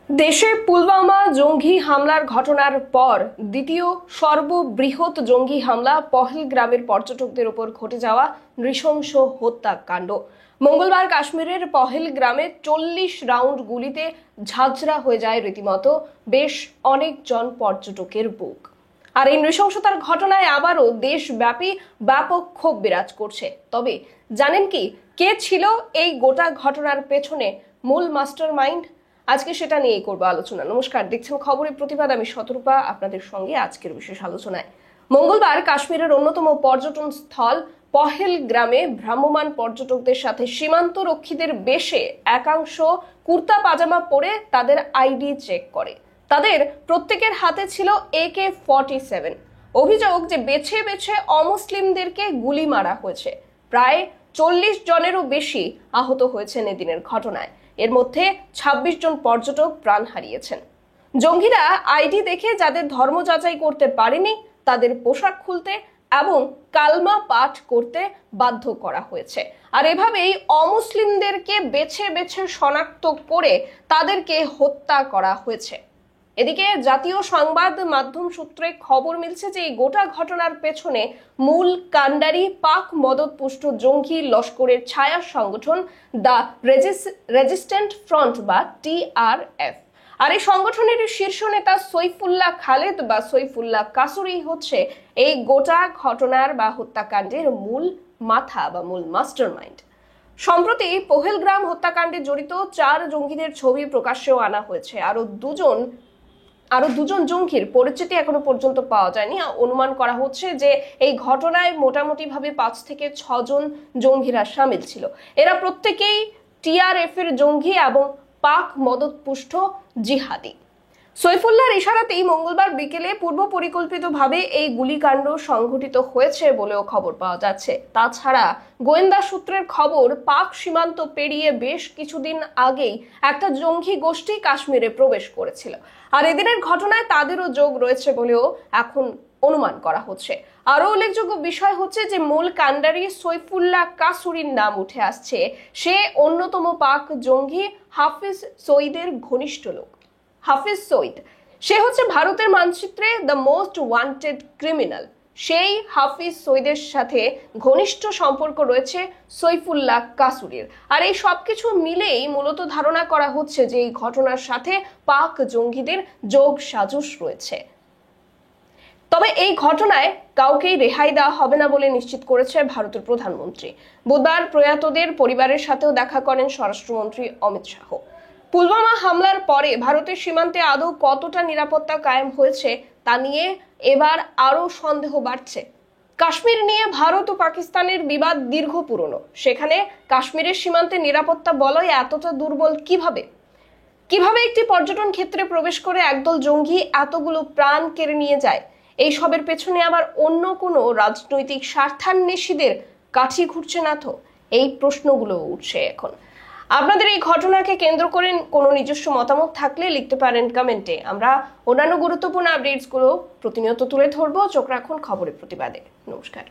দেশে পুলওয়ামা জঙ্গি হামলার ঘটনার পর দ্বিতীয় সর্ববৃহৎ জঙ্গি হামলা পহেলগ্রামের পর্যটকদের উপর ঘটে যাওয়া নৃশংস হত্যাকাণ্ড। মঙ্গলবার কাশ্মীরের পহেলগ্রামে 40 রাউন্ড গুলিতে ঝাঁঝরা হয়ে যায় রীতিমতো বেশ অনেকজন পর্যটকের বুক। আর এই নৃশংসতার ঘটনায় আবারও দেশব্যাপী ব্যাপক ক্ষোভ বিরাজ করছে। তবে জানেন কি, কে ছিল এই গোটা ঘটনার পেছনে মূল মাস্টার মাইন্ড? আজকে সেটা নিয়েই করবো আলোচনা। নমস্কার, দেখছেন খবরের প্রতিবাদ, আমি শতরূপা আপনাদের সঙ্গে আজকের বিশেষ আলোচনায়। মঙ্গলবার কাশ্মীরের অন্যতম পর্যটন স্থল পহেলগ্রামে ভ্রাম্যমাণ পর্যটকদের সাথে সীমান্ত রক্ষীদের বেশে একাংশ কুর্তা পাজামা পরে তাদের আইডি চেক করে। তাদের প্রত্যেকের হাতে ছিল AK-47। অভিযোগ যে বেছে বেছে অমুসলিমদেরকে গুলি মারা হয়েছে। প্রায় 40 জনেরও বেশি আহত হয়েছেন এদিনের ঘটনায়। এর মধ্যে 26 জন পর্যটক প্রাণ হারিয়েছেন। জঙ্গিরা আইডি দেখে যাদের ধর্ম যাচাই করতে পারেনি তাদের পোশাক খুলতে এবং কালমা পাঠ করতে বাধ্য করা হয়েছে। আর এভাবেই অমুসলিমদেরকে বেছে বেছে শনাক্ত করে তাদেরকে হত্যা করা হয়েছে। এদিকে জাতীয় সংবাদ মাধ্যম সূত্রে খবর মিলছে যে এই গোটা ঘটনার পেছনে মূল কাণ্ডারি পাক মদতপুষ্ট জঙ্গি লস্করের ছায়া সংগঠন দ্য রেজিস্ট্যান্ট ফ্রন্ট বা TRF। আর এই সংগঠনের শীর্ষ নেতা সৈফুল্লাহ খালেদ বা সৈফুল্লাহ কাসুরি হচ্ছে এই গোটা ঘটনার বা হত্যাকাণ্ডের মূল মাথা বা মূল মাস্টারমাইন্ড। সম্প্রতি পহেলগ্রাম হত্যাকাণ্ডে জড়িত 4 জঙ্গিদের ছবি প্রকাশ্যেও আনা হয়েছে। আরো দুজন জঙ্গির পরিচিতি এখনো পর্যন্ত পাওয়া যায়নি। অনুমান করা হচ্ছে যে এই ঘটনায় মোটামুটি ভাবে 5 থেকে 6 জন জঙ্গিরা সামিল ছিল। এরা প্রত্যেকেই TRF এর জঙ্গি এবং পাক মদতপুষ্ট জিহাদি। সৈফুল্লাহর ইশারাতেই মঙ্গলবার বিকেলে পূর্ব পরিকল্পিতভাবে এই গুলিকাণ্ড সংঘটিত হয়েছে বলেও খবর পাওয়া যাচ্ছে। তাছাড়া গোয়েন্দা সূত্রের খবর, পাক সীমান্ত পেরিয়ে বেশ কিছুদিন আগেই একটা জঙ্গি গোষ্ঠী কাশ্মীরে প্রবেশ করেছিল। আর এদিনের ঘটনায় তাদেরও যোগ রয়েছে বলেও এখন অনুমান করা হচ্ছে। আরো উল্লেখযোগ্য বিষয় হচ্ছে যে মূল কাণ্ডারি সৈফুল্লাহ কাসুরির নাম উঠে আসছে। সে অন্যতম পাক জঙ্গি হাফিজ সঈদের ঘনিষ্ঠ লোক। হাফিজ সঈদ, সে হচ্ছে ভারতের মানচিত্রে দ্য মোস্ট ওয়ান্টেড ক্রিমিনাল। সেই হাফিজ সঈদের সাথে ঘনিষ্ঠ সম্পর্ক রয়েছে সৈফুল্লাহ কাসুরির। আর এই সবকিছু মিলেই মূলত ধারণা করা হচ্ছে যে এই ঘটনার সাথে পাক জঙ্গিদের যোগ সাজশ রয়েছে। তবে এই ঘটনায় কাউকেই রেহাই দেওয়া হবে না বলে নিশ্চিত করেছে ভারতের প্রধানমন্ত্রী। বুধবার প্রয়াতদের পরিবারের সাথেও দেখা করেন স্বরাষ্ট্রমন্ত্রী অমিত শাহ। পুলওয়ামা হামলার পরে ভারতের সীমান্তে আদৌ কতটা নিরাপত্তা কায়েম হয়েছে তা নিয়ে এবার আরো সন্দেহ বাড়ছে। কাশ্মীর নিয়ে ভারত ও পাকিস্তানের বিবাদ দীর্ঘ পুরনো। সেখানে কাশ্মীরের সীমান্তে নিরাপত্তা বলয় এতটা দুর্বল কিভাবে একটি পর্যটন ক্ষেত্রে প্রবেশ করে একদল জঙ্গি এতগুলো প্রাণ কেড়ে নিয়ে যায়? এই সবের পেছনে আবার অন্য কোনো রাজনৈতিক স্বার্থান্বেষীদের কাঠি ঘুরছে না তো? এই প্রশ্নগুলো উঠছে এখন। আপনাদের এই ঘটনাকে কেন্দ্র করে কোনো নিজস্ব মতামত থাকলে লিখতে পারেন কমেন্টে। আমরা অন্যান্য গুরুত্বপূর্ণ আপডেটসগুলো প্রতিনিয়ত তুলে ধরবো। চোখ রাখুন খবরের প্রতিবাদে। নমস্কার।